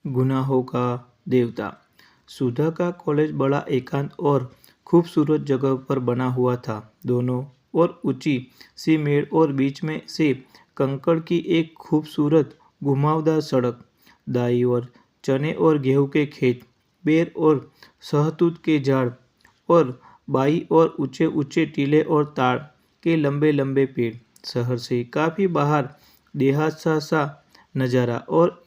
गुनाहों का देवता। सुधा का कॉलेज बड़ा एकांत और खूबसूरत जगह पर बना हुआ था। दोनों और ऊंची सी मेड़ और बीच में से कंकड़ की एक खूबसूरत घुमावदार सड़क। दाईं ओर चने और गेहूं के खेत, बेर और सहतूत के झाड़ और बाईं ओर ऊंचे ऊंचे टीले और ताड़ के लंबे लंबे पेड़। शहर से काफी बाहर देहात सा नजारा और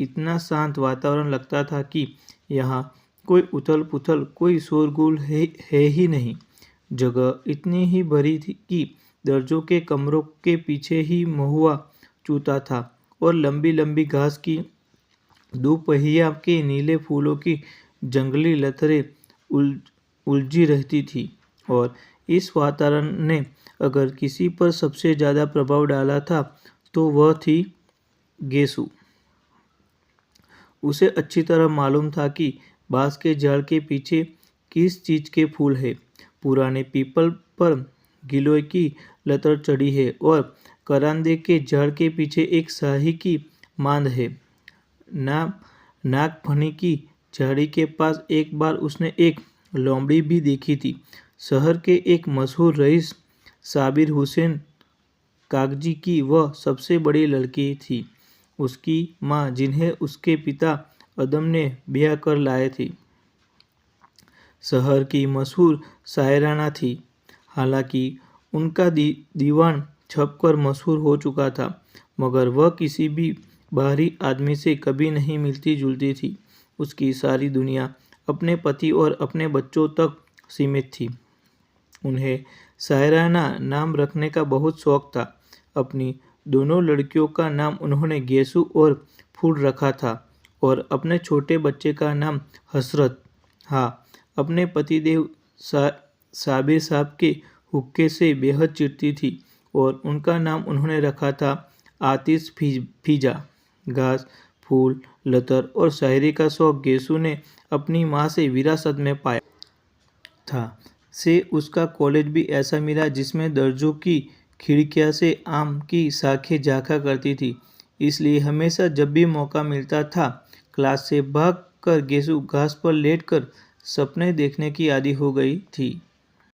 इतना शांत वातावरण लगता था कि यहाँ कोई उथल पुथल, कोई शोरगुल है ही नहीं। जगह इतनी ही भरी थी कि दर्जों के कमरों के पीछे ही महुआ चूता था और लंबी लंबी घास की दोपहिया के नीले फूलों की जंगली लतारें उलझी रहती थी। और इस वातावरण ने अगर किसी पर सबसे ज़्यादा प्रभाव डाला था तो वह थी गेसु। उसे अच्छी तरह मालूम था कि बांस के झाड़ के पीछे किस चीज के फूल है। पुराने पीपल पर गिलोय की लतर चढ़ी है और करांदे के झाड़ के पीछे एक शाही की मांद है। नागफनी की झाड़ी के पास एक बार उसने एक लोमड़ी भी देखी थी। शहर के एक मशहूर रईस साबिर हुसैन कागजी की वह सबसे बड़ी लड़की थी। उसकी माँ, जिन्हें उसके पिता अदम ने ब्याह कर लाए थे, शहर की मशहूर शायराना थी। हालांकि उनका दीवान छपकर मशहूर हो चुका था, मगर वह किसी भी बाहरी आदमी से कभी नहीं मिलती जुलती थी। उसकी सारी दुनिया अपने पति और अपने बच्चों तक सीमित थी। उन्हें शायराना नाम रखने का बहुत शौक था। अपनी दोनों लड़कियों का नाम उन्होंने गेसु और फूल रखा था और अपने छोटे बच्चे का नाम हसरत। हाँ, अपने पतिदेव साबिर साहब के हुक्के से बेहद चिढ़ती थी और उनका नाम उन्होंने रखा था आतिश फीजा। घास, फूल, लतर और शायरी का शौक गेसु ने अपनी माँ से विरासत में पाया था। से उसका कॉलेज भी ऐसा मिला जिसमें दर्जों की खिड़कियां से आम की शाखें झांका करती थी। इसलिए हमेशा जब भी मौका मिलता था, क्लास से भाग कर गेसु घास पर लेटकर सपने देखने की आदी हो गई थी।